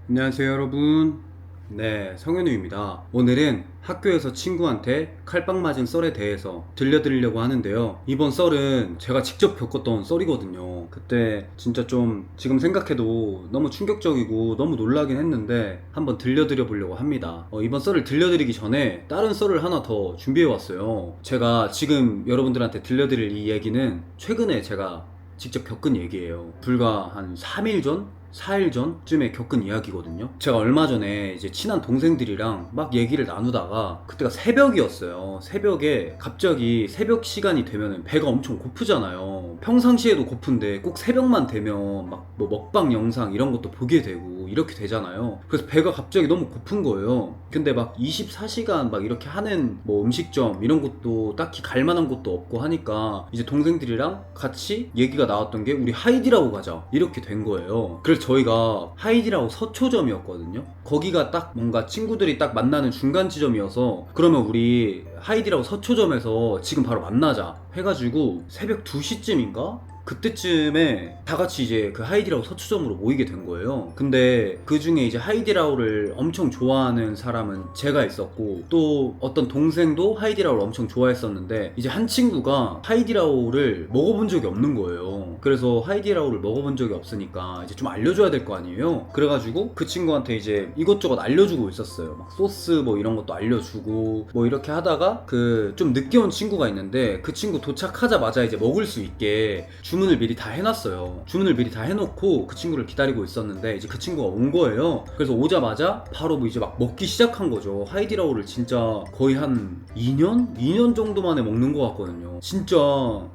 안녕하세요 여러분. 네, 성현우입니다. 오늘은 학교에서 친구한테 칼빵 맞은 썰에 대해서 들려드리려고 하는데요. 이번 썰은 제가 직접 겪었던 썰이거든요. 그때 진짜 좀 지금 생각해도 너무 충격적이고 너무 놀라긴 했는데 한번 들려드려 보려고 합니다. 이번 썰을 들려드리기 전에 다른 썰을 하나 더 준비해 왔어요. 제가 지금 여러분들한테 들려드릴 이 얘기는 최근에 제가 직접 겪은 얘기예요. 불과 한 3일 전? 4일 전쯤에 겪은 이야기거든요. 제가 얼마 전에 이제 친한 동생들이랑 막 얘기를 나누다가 그때가 새벽이었어요. 새벽에 갑자기 새벽 시간이 되면 배가 엄청 고프잖아요. 평상시에도 고픈데 꼭 새벽만 되면 막 뭐 먹방 영상 이런 것도 보게 되고 이렇게 되잖아요. 그래서 배가 갑자기 너무 고픈 거예요. 근데 막 24시간 막 이렇게 하는 뭐 음식점 이런 것도 딱히 갈 만한 곳도 없고 하니까 이제 동생들이랑 같이 얘기가 나왔던 게 우리 하이디라고 가자 이렇게 된 거예요. 그래서 저희가 하이디라고 서초점이었거든요. 거기가 딱 뭔가 친구들이 딱 만나는 중간 지점이어서 그러면 우리 하이디라고 서초점에서 지금 바로 만나자 해가지고 새벽 2시쯤인가? 그때쯤에 다 같이 이제 그 하이디라오 서초점으로 모이게 된 거예요. 근데 그 중에 이제 하이디라오를 엄청 좋아하는 사람은 제가 있었고 또 어떤 동생도 하이디라오를 엄청 좋아했었는데 이제 한 친구가 하이디라오를 먹어본 적이 없는 거예요. 그래서 하이디라오를 먹어본 적이 없으니까 이제 좀 알려줘야 될 거 아니에요. 그래가지고 그 친구한테 이제 이것저것 알려주고 있었어요. 막 소스 뭐 이런 것도 알려주고 뭐 이렇게 하다가 그 좀 늦게 온 친구가 있는데 그 친구 도착하자마자 이제 먹을 수 있게 주문을 미리 다 해놨어요. 주문을 미리 다 해놓고 그 친구를 기다리고 있었는데 이제 그 친구가 온 거예요. 그래서 오자마자 바로 뭐 이제 막 먹기 시작한 거죠. 하이디라오를 진짜 거의 한 2년? 2년 정도 만에 먹는 것 같거든요. 진짜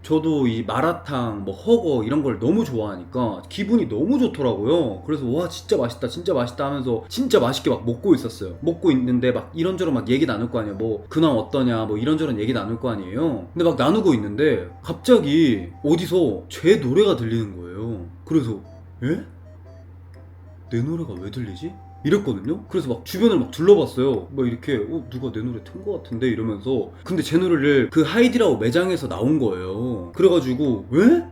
저도 이 마라탕, 뭐 허거 이런 걸 너무 좋아하니까 기분이 너무 좋더라고요. 그래서 와 진짜 맛있다 진짜 맛있다 하면서 진짜 맛있게 막 먹고 있었어요. 먹고 있는데 막 이런저런 막 얘기 나눌 거 아니에요. 뭐 근황 어떠냐 뭐 이런저런 얘기 나눌 거 아니에요. 근데 막 나누고 있는데 갑자기 어디서 제 노래가 들리는 거예요. 그래서 에? 내 노래가 왜 들리지? 이랬거든요. 그래서 막 주변을 막 둘러봤어요. 막 이렇게 누가 내 노래 튼 거 같은데 이러면서 근데 제 노래를 그 하이디라고 매장에서 나온 거예요. 그래가지고 왜?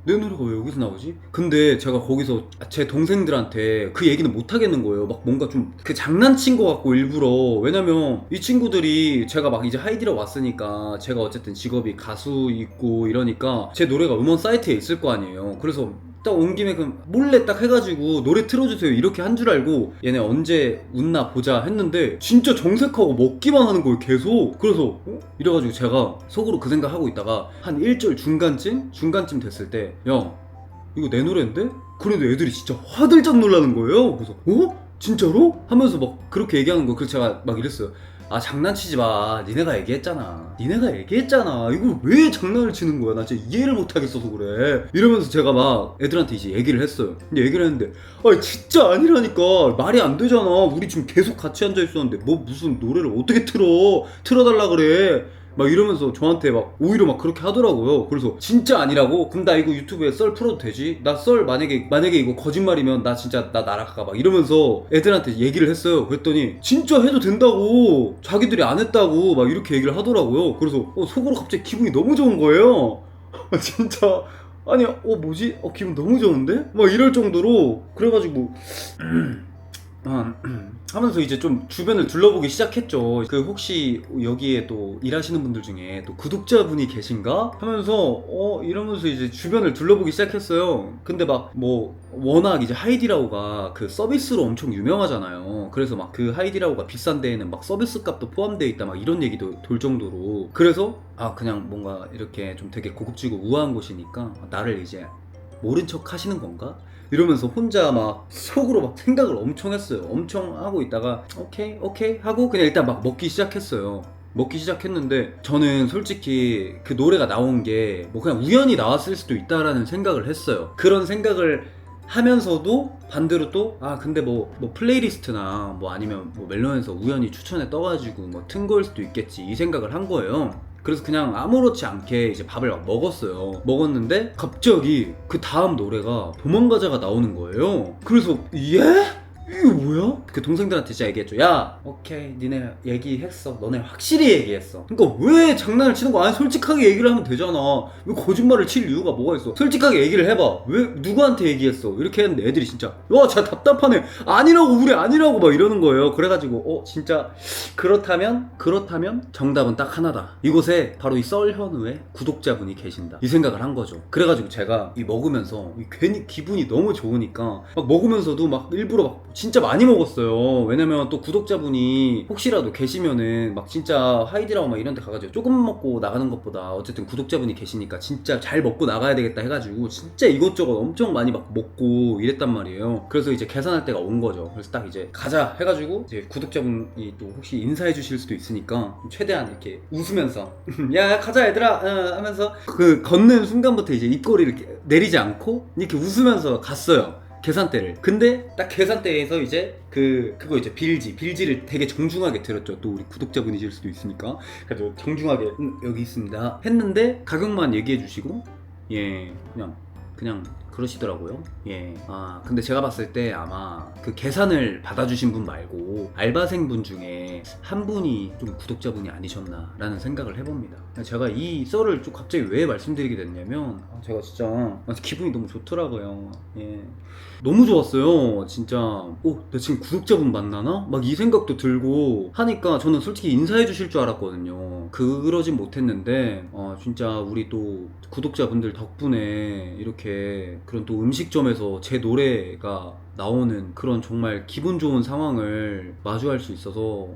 내 노래가 왜 여기서 나오지? 근데 제가 거기서 제 동생들한테 그 얘기는 못 하겠는 거예요. 막 뭔가 좀 그 장난친 거 같고 일부러. 왜냐면 이 친구들이 제가 막 이제 하이디라 왔으니까 제가 어쨌든 직업이 가수 있고 이러니까 제 노래가 음원 사이트에 있을 거 아니에요. 그래서 딱 온 김에 그 몰래 딱 해가지고 노래 틀어주세요 이렇게 한 줄 알고 얘네 언제 웃나 보자 했는데 진짜 정색하고 먹기만 하는 거예요 계속. 그래서 이래가지고 제가 속으로 그 생각하고 있다가 한 1절 중간쯤 됐을 때 야 이거 내 노래인데? 그런데 애들이 진짜 화들짝 놀라는 거예요. 그래서 진짜로? 하면서 막 그렇게 얘기하는 거. 그래서 제가 막 이랬어요. 아 장난치지 마. 니네가 얘기했잖아. 이걸 왜 장난을 치는 거야. 나 진짜 이해를 못하겠어서 그래. 이러면서 제가 막 애들한테 이제 얘기를 했어요. 근데 얘기를 했는데 아 진짜 아니라니까. 말이 안 되잖아. 우리 지금 계속 같이 앉아 있었는데 뭐 무슨 노래를 어떻게 틀어달라 그래. 막 이러면서 저한테 막 오히려 막 그렇게 하더라고요. 그래서 진짜 아니라고? 그럼 나 이거 유튜브에 썰 풀어도 되지? 나 썰 만약에 이거 거짓말이면 나 진짜 나 날아가 막 이러면서 애들한테 얘기를 했어요. 그랬더니 진짜 해도 된다고 자기들이 안 했다고 막 이렇게 얘기를 하더라고요. 그래서 속으로 갑자기 기분이 너무 좋은 거예요. 진짜 아니 뭐지? 기분 너무 좋은데? 막 이럴 정도로 그래가지고 하면서 이제 좀 주변을 둘러보기 시작했죠. 그 혹시 여기에 또 일하시는 분들 중에 또 구독자분이 계신가? 하면서 이러면서 이제 주변을 둘러보기 시작했어요. 근데 막 뭐 워낙 이제 하이디라오가 그 서비스로 엄청 유명하잖아요. 그래서 막 그 하이디라오가 비싼 데에는 막 서비스 값도 포함되어 있다 막 이런 얘기도 돌 정도로. 그래서 그냥 뭔가 이렇게 좀 되게 고급지고 우아한 곳이니까 나를 이제 모른 척 하시는 건가? 이러면서 혼자 막 속으로 막 생각을 엄청 했어요. 엄청 하고 있다가 오케이 하고 그냥 일단 막 먹기 시작했어요. 먹기 시작했는데 저는 솔직히 그 노래가 나온 게 뭐 그냥 우연히 나왔을 수도 있다라는 생각을 했어요. 그런 생각을 하면서도 반대로 또 근데 뭐 플레이리스트나 뭐 아니면 뭐 멜론에서 우연히 추천에 떠가지고 뭐 튼 거일 수도 있겠지 이 생각을 한 거예요. 그래서 그냥 아무렇지 않게 이제 밥을 막 먹었어요. 먹었는데 갑자기 그 다음 노래가 도망가자가 나오는 거예요. 그래서 예? 이거 뭐야? 그 동생들한테 진짜 얘기했죠. 야, 오케이, 니네 얘기했어. 너네 확실히 얘기했어. 그러니까 왜 장난을 치는 거야? 아니, 솔직하게 얘기를 하면 되잖아. 왜 거짓말을 칠 이유가 뭐가 있어? 솔직하게 얘기를 해봐. 왜 누구한테 얘기했어? 이렇게 했는데 애들이 진짜 와, 진짜 답답하네. 아니라고, 우리 아니라고 막 이러는 거예요. 그래가지고 진짜 그렇다면 정답은 딱 하나다. 이곳에 바로 이 썰현우의 구독자분이 계신다. 이 생각을 한 거죠. 그래가지고 제가 이 먹으면서 괜히 기분이 너무 좋으니까 막 먹으면서도 막 일부러 막 진짜 많이 먹었어요. 왜냐면 또 구독자분이 혹시라도 계시면은 막 진짜 하이디라고 막 이런 데 가가지고 조금 먹고 나가는 것보다 어쨌든 구독자분이 계시니까 진짜 잘 먹고 나가야 되겠다 해가지고 진짜 이것저것 엄청 많이 막 먹고 이랬단 말이에요. 그래서 이제 계산할 때가 온 거죠. 그래서 딱 이제 가자 해가지고 이제 구독자분이 또 혹시 인사해 주실 수도 있으니까 최대한 이렇게 웃으면서 야, 가자 얘들아 하면서 그 걷는 순간부터 이제 입꼬리를 이렇게 내리지 않고 이렇게 웃으면서 갔어요. 계산대를. 근데 딱 계산대에서 이제 그거 이제 빌지를 되게 정중하게 들었죠. 또 우리 구독자분이실 수도 있으니까. 그래서 정중하게 여기 있습니다 했는데 가격만 얘기해 주시고 그냥 그러시더라고요. 근데 제가 봤을 때 아마 그 계산을 받아주신 분 말고 알바생분 중에 한 분이 좀 구독자분이 아니셨나라는 생각을 해봅니다. 제가 이 썰을 좀 갑자기 왜 말씀드리게 됐냐면 제가 진짜 기분이 너무 좋더라고요. 너무 좋았어요. 진짜 나 지금 구독자분 만나나? 막 이 생각도 들고 하니까 저는 솔직히 인사해 주실 줄 알았거든요. 그러진 못했는데 진짜 우리 또 구독자분들 덕분에 이렇게 그런 또 음식점에서 제 노래가 나오는 그런 정말 기분 좋은 상황을 마주할 수 있어서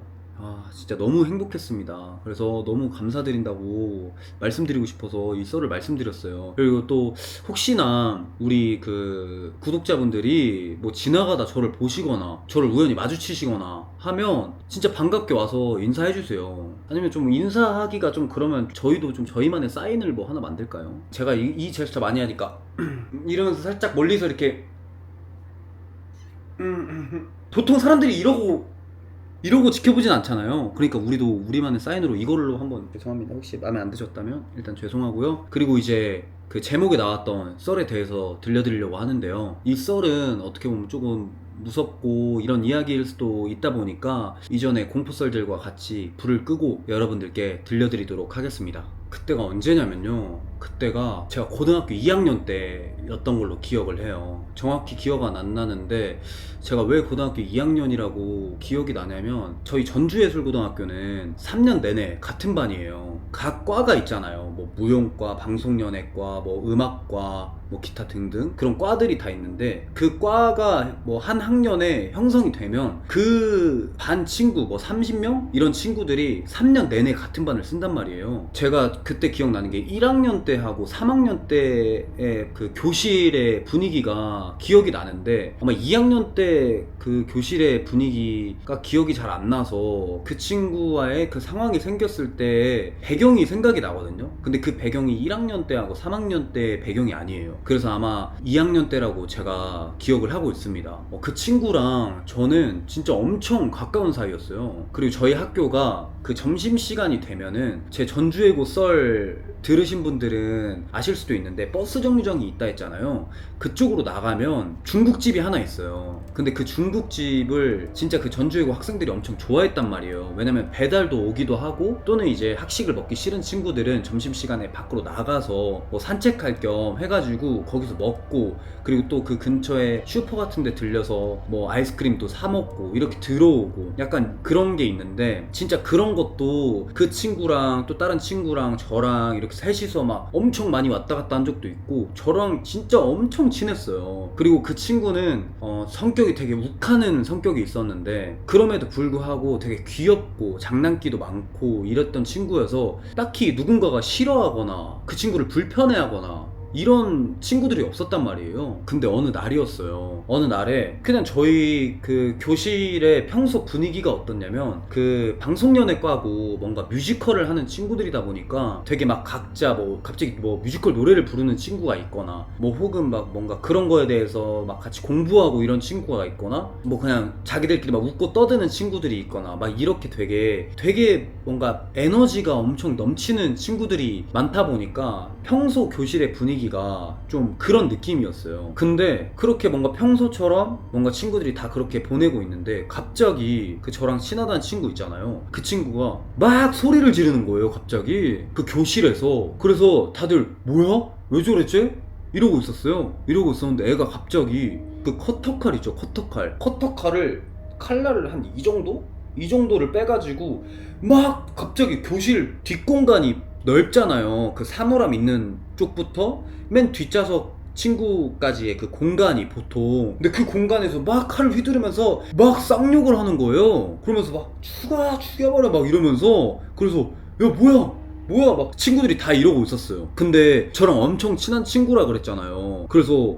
진짜 너무 행복했습니다. 그래서 너무 감사드린다고 말씀드리고 싶어서 이 썰을 말씀드렸어요. 그리고 또 혹시나 우리 그 구독자분들이 뭐 지나가다 저를 보시거나 저를 우연히 마주치시거나 하면 진짜 반갑게 와서 인사해주세요. 아니면 좀 인사하기가 좀 그러면 저희도 좀 저희만의 사인을 뭐 하나 만들까요? 제가 이 제스처 많이 하니까 이러면서 살짝 멀리서 이렇게 보통 사람들이 이러고 지켜보진 않잖아요. 그러니까 우리도 우리만의 사인으로 이걸로 한번 죄송합니다. 혹시 마음에 안 드셨다면 일단 죄송하고요. 그리고 이제 그 제목에 나왔던 썰에 대해서 들려드리려고 하는데요. 이 썰은 어떻게 보면 조금 무섭고 이런 이야기일 수도 있다 보니까 이전에 공포썰들과 같이 불을 끄고 여러분들께 들려드리도록 하겠습니다. 그때가 언제냐면요, 그때가 제가 고등학교 2학년 때였던 걸로 기억을 해요. 정확히 기억은 안 나는데 제가 왜 고등학교 2학년이라고 기억이 나냐면 저희 전주예술고등학교는 3년 내내 같은 반이에요. 각 과가 있잖아요. 뭐 무용과, 방송연예과, 뭐 음악과, 뭐 기타 등등 그런 과들이 다 있는데 그 과가 뭐 한 학년에 형성이 되면 그 반 친구 뭐 30명? 이런 친구들이 3년 내내 같은 반을 쓴단 말이에요. 제가 그때 기억나는 게 1학년 때하고 3학년 때의 그 교실의 분위기가 기억이 나는데 아마 2학년 때 그 교실의 분위기가 기억이 잘 안 나서 그 친구와의 그 상황이 생겼을 때 배경이 생각이 나거든요. 근데 그 배경이 1학년 때하고 3학년 때 배경이 아니에요. 그래서 아마 2학년 때라고 제가 기억을 하고 있습니다. 그 친구랑 저는 진짜 엄청 가까운 사이였어요. 그리고 저희 학교가 그 점심시간이 되면은 제 전주예고 썰 들으신 분들은 아실 수도 있는데 버스 정류장이 있다 했잖아요. 그쪽으로 나가면 중국집이 하나 있어요. 근데 그 중국집을 진짜 그 전주예고 학생들이 엄청 좋아했단 말이에요. 왜냐면 배달도 오기도 하고 또는 이제 학식을 먹기 싫은 친구들은 점심시간에 밖으로 나가서 뭐 산책할 겸 해가지고 거기서 먹고 그리고 또 그 근처에 슈퍼 같은 데 들려서 뭐 아이스크림도 사 먹고 이렇게 들어오고 약간 그런 게 있는데 진짜 그런 것도 그 친구랑 또 다른 친구랑 저랑 이렇게 셋이서 막 엄청 많이 왔다 갔다 한 적도 있고 저랑 진짜 엄청 친했어요. 그리고 그 친구는 성격이 되게 욱하는 성격이 있었는데 그럼에도 불구하고 되게 귀엽고 장난기도 많고 이랬던 친구여서 딱히 누군가가 싫어하거나 그 친구를 불편해하거나 이런 친구들이 없었단 말이에요. 근데 어느 날이었어요. 어느 날에 그냥 저희 그 교실의 평소 분위기가 어떻냐면 그 방송연예과고 뭔가 뮤지컬을 하는 친구들이다 보니까 되게 막 각자 뭐 갑자기 뭐 뮤지컬 노래를 부르는 친구가 있거나 뭐 혹은 막 뭔가 그런 거에 대해서 막 같이 공부하고 이런 친구가 있거나 뭐 그냥 자기들끼리 막 웃고 떠드는 친구들이 있거나 막 이렇게 되게 뭔가 에너지가 엄청 넘치는 친구들이 많다 보니까 평소 교실의 분위기 분위기가 좀 그런 느낌이었어요. 근데 그렇게 뭔가 평소처럼 뭔가 친구들이 다 그렇게 보내고 있는데 갑자기 그 저랑 친하다는 친구 있잖아요. 그 친구가 막 소리를 지르는 거예요. 갑자기 그 교실에서. 그래서 다들 뭐야? 왜 저랬지? 이러고 있었어요. 이러고 있었는데 애가 갑자기 그 커터칼 있죠, 커터칼을 칼날을 한 이 정도? 이 정도를 빼가지고 막 갑자기 교실 뒷공간이 넓잖아요. 그 사물함 있는 쪽부터 맨 뒷좌석 친구까지의 그 공간이 보통. 근데 그 공간에서 막 칼을 휘두르면서 막 쌍욕을 하는 거예요. 그러면서 막 죽여버려 막 이러면서. 그래서 야 뭐야 막 친구들이 다 이러고 있었어요. 근데 저랑 엄청 친한 친구라 그랬잖아요. 그래서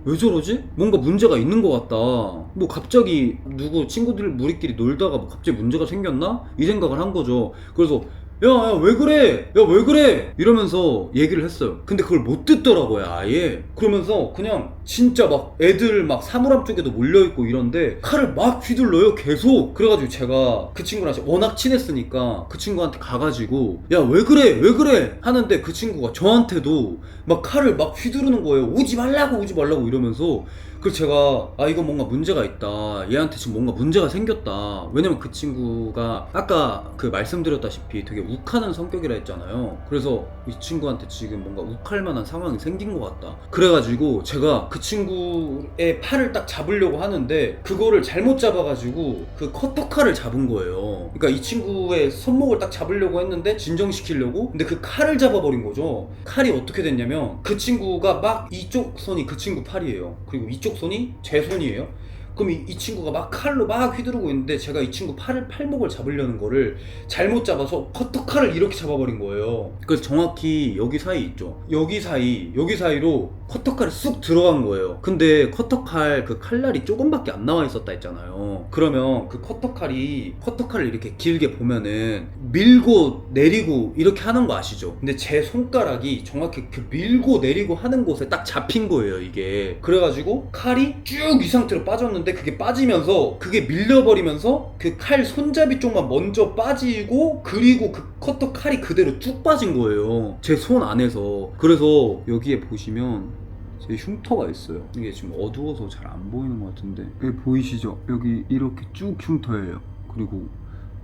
왜 저러지? 뭔가 문제가 있는 것 같다. 뭐 갑자기 누구 친구들 우리끼리 놀다가 뭐 갑자기 문제가 생겼나? 이 생각을 한 거죠. 그래서 야 왜 그래? 야 왜 그래? 이러면서 얘기를 했어요. 근데 그걸 못 듣더라고요, 아예. 그러면서 그냥 진짜 막 애들 막 사물함 쪽에도 몰려있고 이런데 칼을 막 휘둘러요, 계속. 그래가지고 제가 그 친구랑 워낙 친했으니까 그 친구한테 가가지고 야 왜 그래 하는데 그 친구가 저한테도 막 칼을 막 휘두르는 거예요. 오지 말라고 이러면서. 그래서 제가 이거 뭔가 문제가 있다, 얘한테 지금 뭔가 문제가 생겼다. 왜냐면 그 친구가 아까 그 말씀드렸다시피 되게 욱하는 성격이라 했잖아요. 그래서 이 친구한테 지금 뭔가 욱할 만한 상황이 생긴 것 같다. 그래가지고 제가 그 친구의 팔을 딱 잡으려고 하는데 그거를 잘못 잡아가지고 그 커터칼을 잡은 거예요. 그러니까 이 친구의 손목을 딱 잡으려고 했는데 진정시키려고. 근데 그 칼을 잡아버린 거죠. 칼이 어떻게 됐냐면 그 친구가 막 이쪽 손이 그 친구 팔이에요. 그리고 이쪽 손이 제 손이에요. 그럼 이 친구가 막 칼로 막 휘두르고 있는데 제가 이 친구 팔목을 잡으려는 거를 잘못 잡아서 커터칼을 이렇게 잡아버린 거예요. 그래서 정확히 여기 사이 있죠, 여기 사이로 커터칼이 쑥 들어간 거예요. 근데 커터칼 그 칼날이 조금밖에 안 나와 있었다 했잖아요. 그러면 그 커터칼을 이렇게 길게 보면은 밀고 내리고 이렇게 하는 거 아시죠? 근데 제 손가락이 정확히 그 밀고 내리고 하는 곳에 딱 잡힌 거예요, 이게. 그래가지고 칼이 쭉 이 상태로 빠졌는데 그게 빠지면서 그게 밀려버리면서 그 칼 손잡이 쪽만 먼저 빠지고 그리고 그 커터 칼이 그대로 쭉 빠진 거예요, 제 손 안에서. 그래서 여기에 보시면 제 흉터가 있어요. 이게 지금 어두워서 잘 안 보이는 것 같은데 여기 보이시죠? 여기 이렇게 쭉 흉터예요. 그리고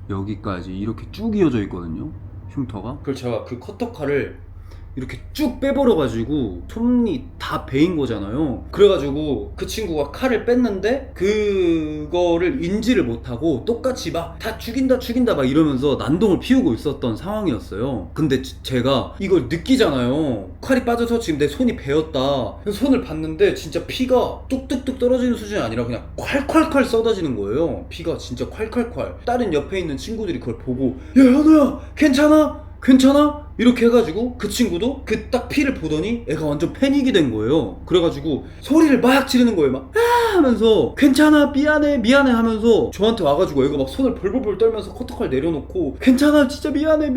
여기까지 이렇게 쭉 이어져 있거든요, 흉터가. 그래서 제가 그 커터 칼을 이렇게 쭉 빼버려가지고 손이 다 베인 거잖아요. 그래가지고 그 친구가 칼을 뺐는데 그거를 인지를 못하고 똑같이 막 다 죽인다 막 이러면서 난동을 피우고 있었던 상황이었어요. 근데 제가 이걸 느끼잖아요. 칼이 빠져서 지금 내 손이 베었다. 손을 봤는데 진짜 피가 뚝뚝뚝 떨어지는 수준이 아니라 그냥 콸콸콸 쏟아지는 거예요. 피가 진짜 콸콸콸. 다른 옆에 있는 친구들이 그걸 보고 야 현우야 괜찮아? 이렇게 해가지고 그 친구도 그 딱 피를 보더니 애가 완전 패닉이 된 거예요. 그래가지고 소리를 막 지르는 거예요. 막 하면서 괜찮아 미안해 하면서 저한테 와가지고 애가 막 손을 벌벌벌 떨면서 커터칼 내려놓고 괜찮아 진짜 미안해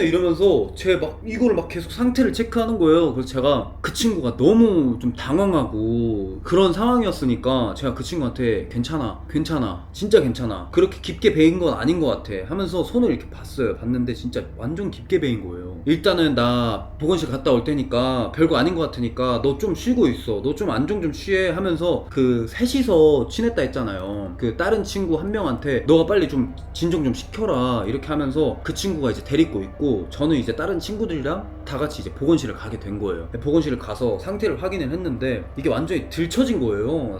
이러면서 제 막 이거를 막 계속 상태를 체크하는 거예요. 그래서 제가 그 친구가 너무 좀 당황하고 그런 상황이었으니까 제가 그 친구한테 괜찮아 진짜 괜찮아, 그렇게 깊게 베인 건 아닌 것 같아 하면서 손을 이렇게 봤는데 진짜 완전 깊게 베인 거예요. 일단은 나 보건실 갔다 올 테니까 별거 아닌 것 같으니까 너 좀 쉬고 있어, 너 좀 안정 좀 취해 하면서 그 셋이서 친했다 했잖아요. 그 다른 친구 한 명한테 너가 빨리 좀 진정 좀 시켜라 이렇게 하면서 그 친구가 이제 데리고 있고 저는 이제 다른 친구들이랑 다 같이 이제 보건실을 가게 된 거예요. 보건실을 가서 상태를 확인을 했는데 이게 완전히 들쳐진 거예요,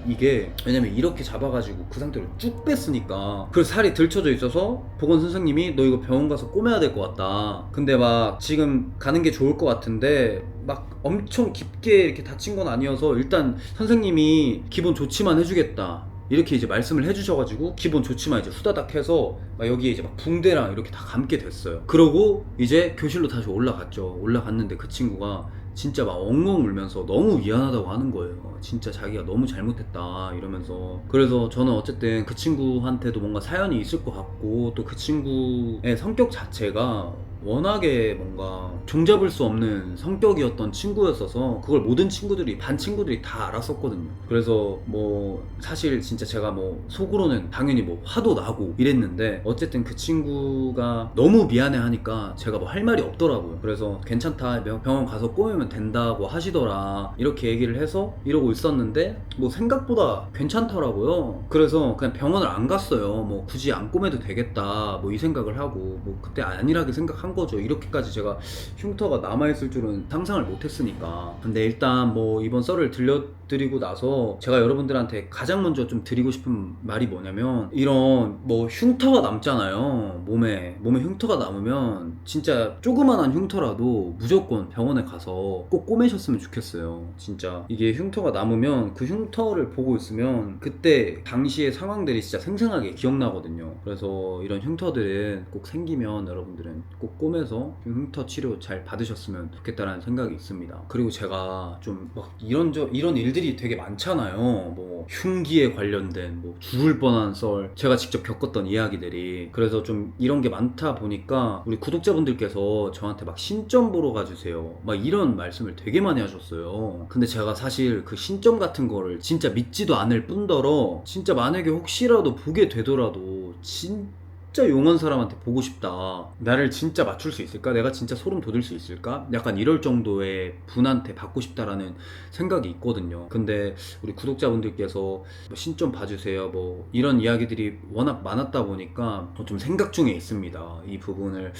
이게. 왜냐면 이렇게 잡아가지고 그 상태로 쭉 뺐으니까. 그래서 살이 들쳐져 있어서 보건 선생님이 너 이거 병원 가서 꼬매야 될 것 같다. 근데 막 지금 가는 게 좋을 것 같은데 막 엄청 깊게 이렇게 다친 건 아니어서 일단 선생님이 기본 조치만 해주겠다 이렇게 이제 말씀을 해주셔가지고 기본 조치만 이제 후다닥 해서 막 여기에 이제 막 붕대랑 이렇게 다 감게 됐어요. 그러고 이제 교실로 다시 올라갔는데 그 친구가 진짜 막 엉엉 울면서 너무 미안하다고 하는 거예요. 진짜 자기가 너무 잘못했다 이러면서. 그래서 저는 어쨌든 그 친구한테도 뭔가 사연이 있을 것 같고 또 그 친구의 성격 자체가 워낙에 뭔가 종잡을 수 없는 성격이었던 친구였어서 그걸 모든 친구들이, 반 친구들이 다 알았었거든요. 그래서 뭐 사실 진짜 제가 뭐 속으로는 당연히 뭐 화도 나고 이랬는데, 어쨌든 그 친구가 너무 미안해 하니까 제가 뭐 할 말이 없더라고요. 그래서 괜찮다, 병원 가서 꼬매면 된다고 하시더라, 이렇게 얘기를 해서 이러고 있었는데 뭐 생각보다 괜찮더라고요. 그래서 그냥 병원을 안 갔어요. 뭐 굳이 안 꼬매도 되겠다 뭐 이 생각을 하고, 뭐 그때 안일하게 생각한 거죠. 이렇게까지 제가 흉터가 남아있을 줄은 상상을 못했으니까. 근데 일단 뭐 이번 썰을 들려드리고 나서 제가 여러분들한테 가장 먼저 좀 드리고 싶은 말이 뭐냐면, 이런 뭐 흉터가 남잖아요. 몸에 흉터가 남으면 진짜 조그만한 흉터라도 무조건 병원에 가서 꼭 꼬매셨으면 좋겠어요. 진짜 이게 흉터가 남으면 그 흉터를 보고 있으면 그때 당시의 상황들이 진짜 생생하게 기억나거든요. 그래서 이런 흉터들은 꼭 생기면 여러분들은 꼭 꼬매서 흉터 치료 잘 받으셨으면 좋겠다라는 생각이 있습니다. 그리고 제가 좀 막 이런 일들이 되게 많잖아요. 뭐 흉기에 관련된 뭐 죽을 뻔한 썰, 제가 직접 겪었던 이야기들이. 그래서 좀 이런 게 많다 보니까 우리 구독자분들께서 저한테 막 신점 보러 가주세요 막 이런 말씀을 되게 많이 하셨어요. 근데 제가 사실 그 신점 같은 거를 진짜 믿지도 않을 뿐더러, 진짜 만약에 혹시라도 보게 되더라도 진짜 용한 사람한테 보고 싶다, 나를 진짜 맞출 수 있을까, 내가 진짜 소름 돋을 수 있을까, 약간 이럴 정도의 분한테 받고 싶다라는 생각이 있거든요. 근데 우리 구독자분들께서 뭐 신점 봐주세요 뭐 이런 이야기들이 워낙 많았다 보니까 좀 생각 중에 있습니다. 이 부분을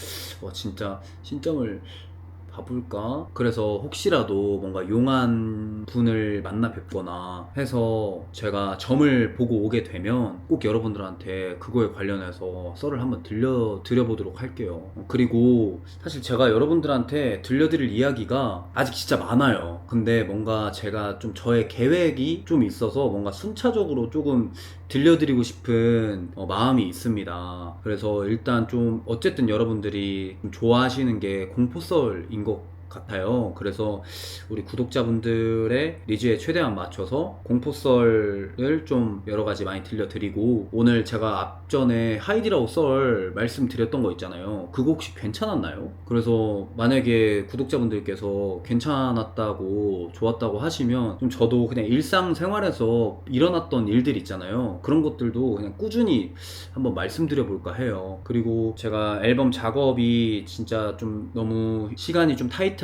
진짜 신점을 봐볼까? 그래서 혹시라도 뭔가 용한 분을 만나 뵙거나 해서 제가 점을 보고 오게 되면 꼭 여러분들한테 그거에 관련해서 썰을 한번 들려드려보도록 할게요. 그리고 사실 제가 여러분들한테 들려드릴 이야기가 아직 진짜 많아요. 근데 뭔가 제가 좀 저의 계획이 좀 있어서 뭔가 순차적으로 조금 들려드리고 싶은 마음이 있습니다. 그래서 일단 좀 어쨌든 여러분들이 좀 좋아하시는 게 공포썰인 것 같아요. 그래서 우리 구독자분들의 니즈에 최대한 맞춰서 공포썰을 좀 여러가지 많이 들려드리고, 오늘 제가 앞전에 하이디라고 썰 말씀드렸던 거 있잖아요. 그거 혹시 괜찮았나요? 그래서 만약에 구독자분들께서 괜찮았다고, 좋았다고 하시면 좀 저도 그냥 일상생활에서 일어났던 일들 있잖아요. 그런 것들도 그냥 꾸준히 한번 말씀드려 볼까 해요. 그리고 제가 앨범 작업이 진짜 좀 너무 시간이 좀 타이트하고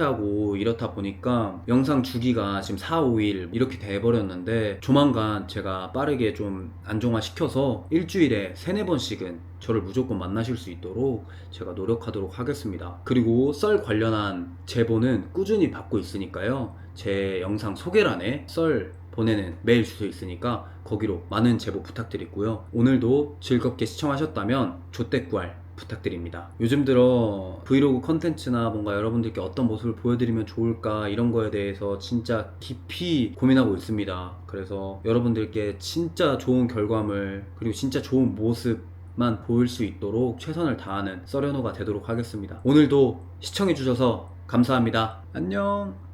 이렇다 보니까 영상 주기가 지금 4, 5일 이렇게 돼버렸는데, 조만간 제가 빠르게 좀 안정화 시켜서 일주일에 3, 4번씩은 저를 무조건 만나실 수 있도록 제가 노력하도록 하겠습니다. 그리고 썰 관련한 제보는 꾸준히 받고 있으니까요. 제 영상 소개란에 썰 보내는 메일 주소 있으니까 거기로 많은 제보 부탁드리고요. 오늘도 즐겁게 시청하셨다면 조댓구알 부탁드립니다. 요즘 들어 브이로그 컨텐츠나 뭔가 여러분들께 어떤 모습을 보여드리면 좋을까, 이런 거에 대해서 진짜 깊이 고민하고 있습니다. 그래서 여러분들께 진짜 좋은 결과물, 그리고 진짜 좋은 모습만 보일 수 있도록 최선을 다하는 썰연호가 되도록 하겠습니다. 오늘도 시청해주셔서 감사합니다. 안녕.